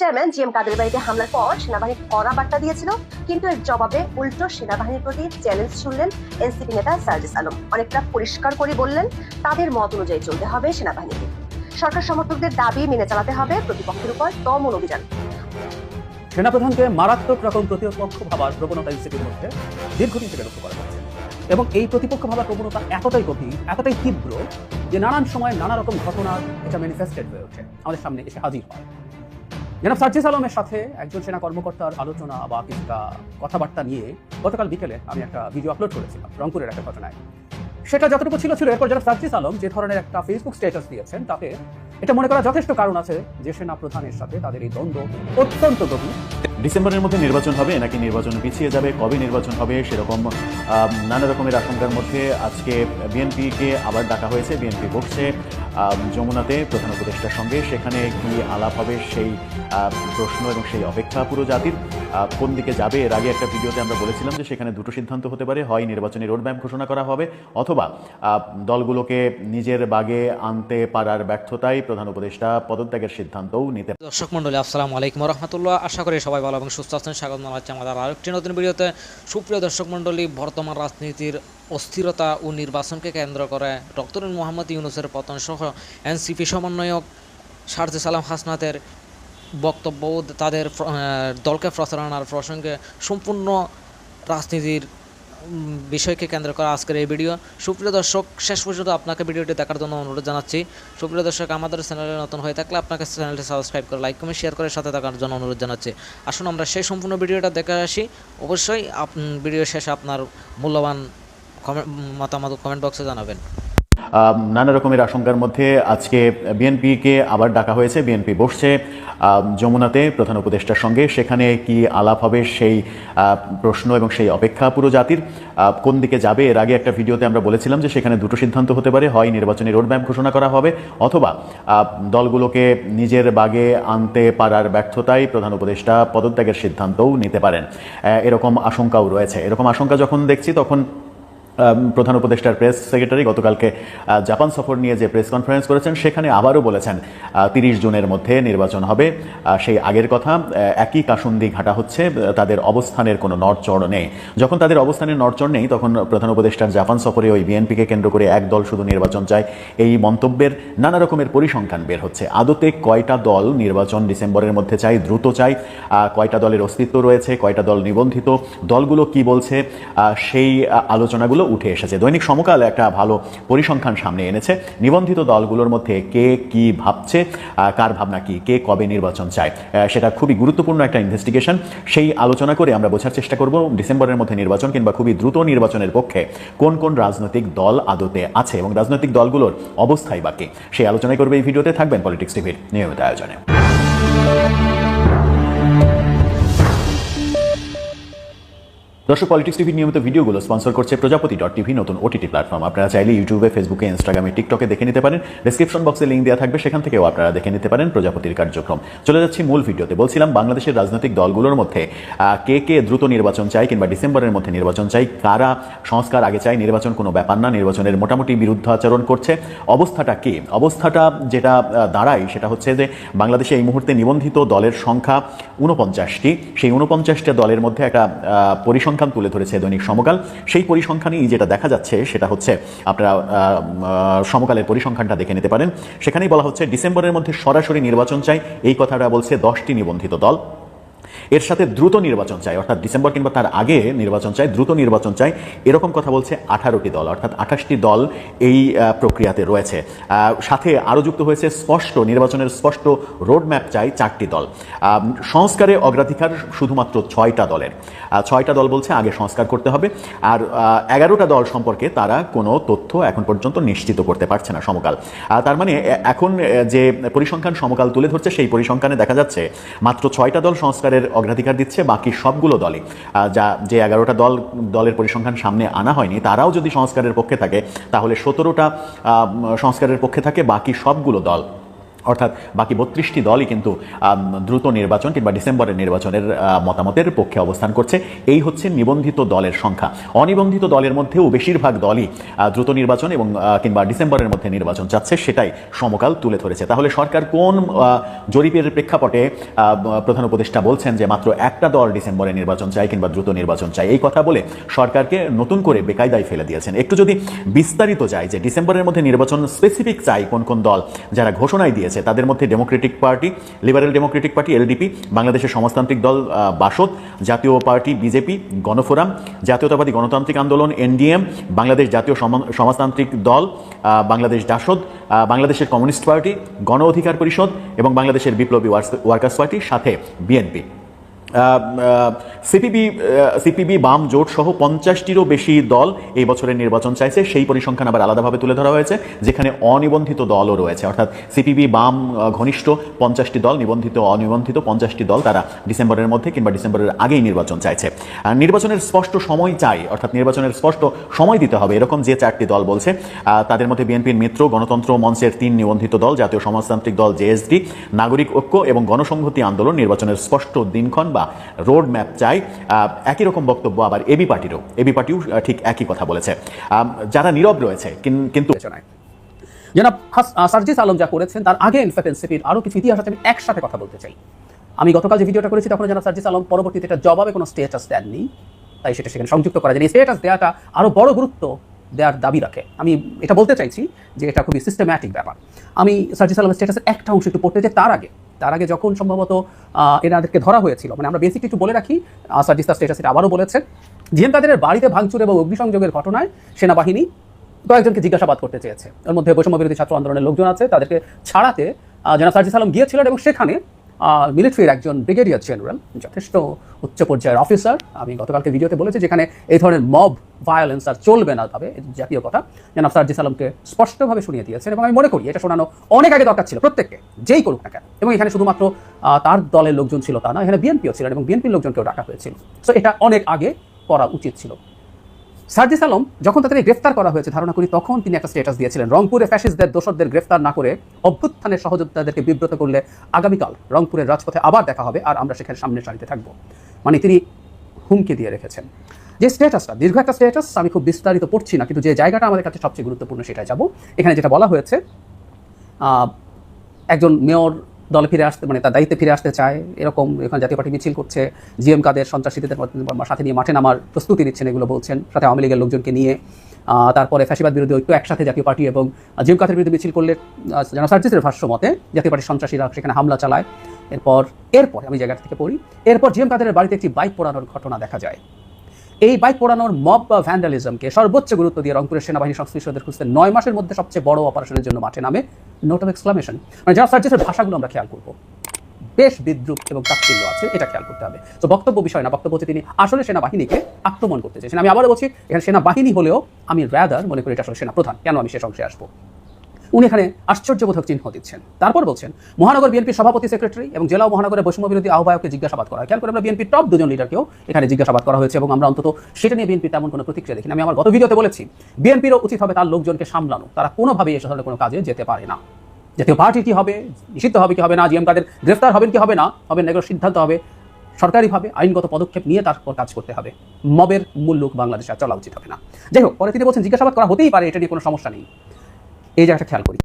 Chairman G M কাদের বাড়িতে হামলার পর সেনাবাহিনী কড়া বার্তা দিয়েছিল, কিন্তু এর জবাবে উল্টো সেনাবাহিনীর প্রতি চ্যালেঞ্জ ছুড়লেন এনসিপি নেতা সার্জিস আলম। অনেকটা পরিষ্কার করে বললেন, তাদের মত অনুযায়ী চলতে হবে সেনাবাহিনীকে। সরকার সমর্থকদের দাবি মেনে চালাতে হবে প্রতিপক্ষের উপর দমন অভিযান। সেনাপ্রধানকে মারাত্মক রকম প্রতিপক্ষ ভাবার প্রবণতা এনসিপির মধ্যে দীর্ঘদিন থেকে লক্ষ্য করা যাচ্ছে, এবং এই প্রতিপক্ষ ভাবার প্রবণতা এতটাই গভীর, এতটাই তীব্র যে নানান সময় নানা রকম ঘটনা এটা ম্যানিফেস্টেড হয়ে ওঠে, আমাদের সামনে এসে হাজির হয়। জনাব সার্জিস আলমের সাথে একজন সেনা কর্মকর্তার আলোচনা বা কিছুটা কথাবার্তা নিয়ে গতকাল বিকেলে আমি একটা ভিডিও আপলোড করেছিলাম রংপুরের একটা ঘটনায়। সেটা যতটুকু ছিল এরপর জনাব সার্জিস আলম যে ধরনের একটা ফেসবুক স্ট্যাটাস দিয়েছেন, তাতে এটা মনে করা যথেষ্ট কারণ আছে যে সেনা প্রধানের সাথে তাদের এই দ্বন্দ্ব অত্যন্ত গভীর। ডিসেম্বরের মধ্যে নির্বাচন হবে নাকি নির্বাচন পিছিয়ে যাবে, কবে নির্বাচন হবে, সেরকম নানা রকমের আশঙ্কার মধ্যে আজকে বিএনপিকে আবার ডাকা হয়েছে। বিএনপি বসছে যমুনাতে প্রধান উপদেষ্টার সঙ্গে, সেখানে কি আলাপ হবে সেই প্রশ্ন এবং সেই অপেক্ষা পুরো জাতির। কোন দিকে যাবে, এর আগে একটা ভিডিওতে আমরা বলেছিলাম যে সেখানে দুটো সিদ্ধান্ত হতে পারে, হয় নির্বাচনী রোডম্যাপ ঘোষণা করা হবে, অথবা দলগুলোকে নিজের বাগে আনতে পারার ব্যর্থতায় প্রধান উপদেষ্টা পদত্যাগের সিদ্ধান্তও নিতে। দর্শক মণ্ডলী, আসসালামু আলাইকুম রহমতুল্লাহ। আশা করি সবাই ভালো এবং সুস্থ আছেন। স্বাগত জানাচ্ছি আমাদের আরেকটি নতুন ভিডিওতে। সুপ্রিয় দর্শক মণ্ডলী, বর্তমান রাজনীতির অস্থিরতা ও নির্বাচনকে কেন্দ্র করে ডক্টর মোহাম্মদ ইউনূসের পতন সহ এনসিপি সমন্বয়ক সার্জিস আলম হাসনাতের বক্তব্য, তাদের দলকে প্রচারণার প্রসঙ্গে সম্পূর্ণ রাজনীতির বিষয়কে কেন্দ্র করা আজকের এই ভিডিও। সুপ্রিয় দর্শক, শেষ পর্যন্ত আপনাকে ভিডিওটি দেখার জন্য অনুরোধ জানাচ্ছি। সুপ্রিয় দর্শক, আমাদের চ্যানেলে নতুন হয়ে থাকলে আপনাকে চ্যানেলটি সাবস্ক্রাইব করে লাইক কমেন্ট শেয়ার করে সাথে থাকার জন্য অনুরোধ জানাচ্ছি। আসুন আমরা সেই সম্পূর্ণ ভিডিওটা দেখে আসি। অবশ্যই ভিডিও শেষে আপনার মূল্যবান মতামত কমেন্ট বক্সে জানাবেন। নানা রকমের আশঙ্কার মধ্যে আজকে বিএনপিকে আবার ডাকা হয়েছে। বিএনপি বসছে যমুনাতে প্রধান উপদেষ্টার সঙ্গে, সেখানে কি আলাপ হবে সেই প্রশ্ন এবং সেই অপেক্ষা পুরো জাতির। কোন দিকে যাবে, এর আগে একটা ভিডিওতে আমরা বলেছিলাম যে সেখানে দুটো সিদ্ধান্ত হতে পারে, হয় নির্বাচনী রোডম্যাপ ঘোষণা করা হবে, অথবা দলগুলোকে নিজের বাগে আনতে পারার ব্যর্থতায় প্রধান উপদেষ্টা পদত্যাগের সিদ্ধান্তও নিতে পারেন, এরকম আশঙ্কাও রয়েছে। এরকম আশঙ্কা যখন দেখছি তখন প্রধান উপদেষ্টার প্রেস সেক্রেটারি গতকালকে জাপান সফর নিয়ে যে প্রেস কনফারেন্স করেছেন, সেখানে আবারও বলেছেন 30 জুনের মধ্যে নির্বাচন হবে। সেই আগের কথা, একই কাসুন্দি ঘাটা হচ্ছে, তাদের অবস্থানের কোনো নড়চড় নেই। যখন তাদের অবস্থানের নড়চড় নেই, তখন প্রধান উপদেষ্টার জাপান সফরে ওই বিএনপিকে কেন্দ্র করে এক দল শুধু নির্বাচন চায় এই মন্তব্যের নানা রকমের পরিসংখ্যান বের হচ্ছে। আদতে কয়টা দল নির্বাচন ডিসেম্বরের মধ্যে চাই, দ্রুত চাই, কয়টা দলের অস্তিত্ব রয়েছে, কয়টা দল নিবন্ধিত, দলগুলো কি বলছে, সেই আলোচনাগুলো উঠে এসেছে। দৈনিক সমকাল একটা ভালো পরিসংখ্যান সামনে এনেছে। নিবন্ধিত দলগুলোর মধ্যে কে কি ভাবছে, কার ভাবনা কি, কে কবে নির্বাচন চায়, সেটা খুবই গুরুত্বপূর্ণ একটা ইনভেস্টিগেশন। সেই আলোচনা করে আমরা বোঝার চেষ্টা করব ডিসেম্বরের মধ্যে নির্বাচন কিংবা খুবই দ্রুত নির্বাচনের পক্ষে কোন কোন রাজনৈতিক দল আদতে আছে এবং রাজনৈতিক দলগুলোর অবস্থাই বাকি। সেই আলোচনাই করবে এই ভিডিওতে। থাকবেন পলিটিক্স টিভির নিয়মিত আয়োজনে। দর্শক, পলিটিক্স টিভির নিয়মিত ভিডিওগুলো স্পন্সর করছে প্রজাপতি.টিভি, নতুন ওটিটি প্ল্যাটফর্ম। আপনারা চাইলে ইউটিউবে, ফেসবুকে, ইনস্টাগ্রামে, টিকটকে দেখে নিতে পারেন। ডেসক্রিপশন বক্সে লিঙ্ক দেওয়া থাকবে, সেখান থেকেও আপনারা দেখে নিতে পারেন প্রজাপতির কার্যক্রম। চলে যাচ্ছি মূল ভিডিওতে। বলছিলাম বাংলাদেশের রাজনৈতিক দলগুলোর মধ্যে কে কে দ্রুত নির্বাচন চায় কিংবা ডিসেম্বরের মধ্যে নির্বাচন চাই, কারা সংস্কার আগে চায়, নির্বাচন কোনো ব্যাপার না, নির্বাচনের মোটামুটি বিরুদ্ধাচরণ করছে। অবস্থাটা কি? অবস্থাটা যেটা দাঁড়ায় সেটা হচ্ছে যে বাংলাদেশে এই মুহূর্তে নিবন্ধিত দলের সংখ্যা 49টি। সেই 49টা দলের মধ্যে একটা পরিসংখ্যান তুলে ধরেছে দৈনিক সমকাল। সেই পরিসংখ্যানই যেটা দেখা যাচ্ছে সেটা হচ্ছে, আপনারা সমকালের পরিসংখ্যানটা দেখে নিতে পারেন। সেখানেই বলা হচ্ছে ডিসেম্বরের মধ্যে সরাসরি নির্বাচন চাই, এই কথাটা বলছে 10টি নিবন্ধিত দল। এর সাথে দ্রুত নির্বাচন চাই, অর্থাৎ ডিসেম্বর কিংবা তার আগে নির্বাচন চাই, দ্রুত নির্বাচন চাই, এরকম কথা বলছে 18টি দল, অর্থাৎ 28টি দল এই প্রক্রিয়াতে রয়েছে। সাথে আরও যুক্ত হয়েছে স্পষ্ট নির্বাচনের স্পষ্ট রোডম্যাপ চাই 4টি দল। সংস্কারে অগ্রাধিকার শুধুমাত্র 6টা দলের। 6টা দল বলছে আগে সংস্কার করতে হবে, আর 11টা দল সম্পর্কে তারা কোনো তথ্য এখন পর্যন্ত নিশ্চিত করতে পারছে না সমকাল। তার মানে এখন যে পরিসংখ্যান সমকাল তুলে ধরছে, সেই পরিসংখ্যানে দেখা যাচ্ছে মাত্র 6টা দল সংস্কারের অগ্রাধিকার দিচ্ছে, বাকি সবগুলো দলই, যে 11টা দলের পরিসংখ্যান সামনে আনা হয়নি, তারাও যদি সংস্কারের পক্ষে থাকে তাহলে 17টা সংস্কারের পক্ষে থাকে, বাকি সবগুলো দল অর্থাৎ বাকি 32টি দলই কিন্তু দ্রুত নির্বাচন কিংবা ডিসেম্বরের নির্বাচনের মতামতের পক্ষে অবস্থান করছে। এই হচ্ছে নিবন্ধিত দলের সংখ্যা। অনিবন্ধিত দলের মধ্যেও বেশিরভাগ দলই দ্রুত নির্বাচন এবং কিংবা ডিসেম্বরের মধ্যে নির্বাচন চাচ্ছে, সেটাই সমকাল তুলে ধরেছে। তাহলে সরকার কোন জরিপের প্রেক্ষাপটে প্রধান উপদেষ্টা বলছেন যে মাত্র একটা দল ডিসেম্বরে নির্বাচন চায় কিংবা দ্রুত নির্বাচন চায়? এই কথা বলে সরকারকে নতুন করে বেকায়দায় ফেলে দিয়েছেন। একটু যদি বিস্তারিত যায় যে ডিসেম্বরের মধ্যে নির্বাচন স্পেসিফিক চাই কোন কোন দল, যারা ঘোষণায় দিয়েছে তাদের মধ্যে Democratic party, liberal Democratic party LDP, বাংলাদেশের সমাজতান্ত্রিক দল বাসদ, জাতীয় পার্টি বিজেপি, গণফোরাম, জাতীয়তাবাদী গণতান্ত্রিক আন্দোলন এনডিএম, বাংলাদেশ জাতীয় সমাজতান্ত্রিক দল, বাংলাদেশ জাসদ, বাংলাদেশের কমিউনিস্ট পার্টি, গণ অধিকার পরিষদ এবং বাংলাদেশের বিপ্লবী ওয়ার্কার্স পার্টির সাথে বিএনপি। সিপিবি বাম জোট সহ 50টিরও বেশি দল এই বছরের নির্বাচন চাইছে। সেই পরিসংখ্যান আবার আলাদাভাবে তুলে ধরা হয়েছে, যেখানে অনিবন্ধিত দলও রয়েছে। অর্থাৎ সিপিবি বাম ঘনিষ্ঠ 50টি দল, নিবন্ধিত অনিবন্ধিত 50টি দল, তারা ডিসেম্বরের মধ্যে কিংবা ডিসেম্বরের আগেই নির্বাচন চাইছে। নির্বাচনের স্পষ্ট সময় চাই, অর্থাৎ নির্বাচনের স্পষ্ট সময় দিতে হবে, এরকম যে 4টি দল বলছে তাদের মধ্যে বিএনপির মিত্র গণতন্ত্র মঞ্চের 3 নিবন্ধিত দল, জাতীয় সমাজতান্ত্রিক দল জেএসডি, নাগরিক ঐক্য এবং গণসংহতি আন্দোলন নির্বাচনের স্পষ্ট দিনক্ষণ বা রোড ম্যাপ চাই। একই রকম বক্তব্য আবার এবি পার্টিও ঠিক একই কথা বলেছে। যারা নীরব রয়েছে কিন্তু জনাব সার্জিস আলম যা করেছেন তার আগে ইনফ্যাক্ট এনসিপির আরও কিছু ইতিহাস আছে, আমি একসাথে কথা বলতে চাই। আমি গতকাল যে ভিডিওটা করেছি তখন জনাব সার্জিস আলম পরবর্তীতে এটা জবাবে কোনো স্টেটাস দেননি, তাই সেটা সেখানে সংযুক্ত করা যায়। এই স্টেটাস দেওয়াটা আরও বড় গুরুত্ব দেওয়ার দাবি রাখে। আমি এটা বলতে চাইছি যে এটা খুবই সিস্টেম্যাটিক ব্যাপার। আমি সার্জিস আলমের স্টেটাসের একটা অংশ একটু পড়তে চাই। তার আগে যখন সম্ভবত এনাদেরকে ধরা হয়েছিল, মানে আমরা বেসিকলি একটু বলে রাখি, সার্জিস তার স্টেটাস এটা আবারও বলেছেন, জিএম কাদেরের বাড়িতে ভাঙচুর এবং অগ্নিসংযোগের ঘটনায় সেনাবাহিনী কয়েকজনকে জিজ্ঞাসাবাদ করতে চেয়েছে। এর মধ্যে বৈষম্য বিরোধী ছাত্র আন্দোলনের লোকজন আছে, তাদেরকে ছাড়াতে জনাব সার্জিস আলম গিয়েছিলেন এবং সেখানে মিলিটারির একজন ব্রিগেডিয়ার জেনারেল, যথেষ্ট উচ্চ পর্যায়ের অফিসার, আমি গতকালকে ভিডিওতে বলেছি, যেখানে এই ধরনের মব ভায়োলেন্স আর চলবে না ভাবে জাতীয় কথা জনাব সার্জিস আলমকে স্পষ্টভাবে শুনিয়ে দিয়েছেন। এবং আমি মনে করি এটা শোনানো অনেক আগে দরকার ছিল প্রত্যেককে, যেই করুক না কেন। এবং এখানে শুধুমাত্র তার দলের লোকজন ছিল তা না, এখানে বিএনপিও ছিলেন এবং বিএনপির লোকজনকেও ডাকা হয়েছিল। সো এটা অনেক আগে করা উচিত ছিল। সার্জিস আলম যখন তাদের গ্রেফতার করা হয়েছে ধারণা করি তখন তিনি একটা স্ট্যাটাস দিয়েছিলেন, রংপুরে ফ্যাসিস্টদের দোসরদের গ্রেফতার না করে অভ্যুত্থানের সহযোদ্ধাদেরকে বিব্রত করলে আগামীকাল রংপুরের রাজপথে আবার দেখা হবে আর আমরা সেখানে সামনের সারিতে থাকবো। মানে তিনি হুমকি দিয়ে রেখেছেন। যে স্ট্যাটাসটা দীর্ঘ একটা স্ট্যাটাস, আমি খুব বিস্তারিত পড়ছি না, কিন্তু যে জায়গাটা আমাদের কাছে সবচেয়ে গুরুত্বপূর্ণ সেটাই যাব। এখানে যেটা বলা হয়েছে, একজন মেয়র দলে ফিরে আসতে, মানে তার দায়িত্বে ফিরে আসতে চায়, এরকম এখানে জাতীয় পার্টি মিছিল করছে, জিএম কাদের সন্ত্রাসীদের সাথে নিয়ে মাঠে নামার প্রস্তুতি নিচ্ছেন, এগুলো বলছেন, সাথে আওয়ামী লীগের লোকজনকে নিয়ে। তারপরে ফ্যাসিবাদ বিরোধী ঐক্য একসাথে জাতীয় পার্টি এবং জিএম কাদের বিরুদ্ধে মিছিল করলে জনাব সার্জিসের ভাষ্য মতে জাতীয় পার্টির সন্ত্রাসীরা সেখানে হামলা চালায়। এরপর আমি জায়গা থেকে পড়ি, এরপর জিএম কাদের বাড়িতে একটি বাইক পোড়ানোর ঘটনা দেখা যায়। এই বাইক পোড়ানোর মব বা ভ্যান্ডালিজমকে সর্বোচ্চ গুরুত্ব দিয়ে রংপুরের সেনাবাহিনী সংশ্লিষ্টদের খুঁজতে 9 মাসের মধ্যে সবচেয়ে বড় অপারেশনের জন্য মাঠে নামে। Note of exclamation. মানে জনাব সার্জিসের ভাষাগুলো আমরা খেয়াল করবো, বেশ বিদ্রুপ এবং তাচ্ছিল্য আছে, এটা খেয়াল করতে হবে। তো বক্তব্য বিষয় না, বক্তব্য হচ্ছে তিনি আসলে সেনাবাহিনীকে আক্রমণ করতে চেয়েছেন। আমি আবারও বলছি, এখানে সেনাবাহিনী হলেও আমি রাদার মনে করি এটা আসলে সেনাপ্রধান। কেন আমি শেষ অংশে আসবো। উনি এখানে আশ্চর্যবোধক চিহ্ন দিচ্ছেন। তারপর বলছেন, মহানগর বিএনপির সভাপতি সেক্রেটারি এবং জেলা ও মহানগরের বৈষম্য বিরোধী আহ্বায়ককে জিজ্ঞাসাবাদ করা হয়। খেয়াল করে আমরা বিএনপির টপ 2জন লিডারকেও এখানে জিজ্ঞাসাবাদ করা হয়েছে এবং আমরা অন্তত সেটা নিয়ে বিএনপি তেমন কোনো প্রতিক্রিয়া দেখি না। আমি আমার গত ভিডিওতে বলেছি, বিএনপিরও উচিত হবে তার লোকজনকে সামলানো, তারা কোনোভাবেই এসব ধরনের কোনো কাজে যেতে পারে না। জাতীয় পার্টি কি হবে, নিষিদ্ধ হবে কি হবে না, জিএম কাদের গ্রেফতার হবেন কি হবে না, এগুলো সিদ্ধান্ত হবে সরকারিভাবে, আইনগত পদক্ষেপ নিয়ে তারপর কাজ করতে হবে। মবের মুল্লুক বাংলাদেশে চলা উচিত হবে না। যাই হোক, পরে তিনি বলছেন জিজ্ঞাসাবাদ করা হতেই পারে, এটা নিয়ে কোনো সমস্যা নেই। এই জায়গাটা খেয়াল করি।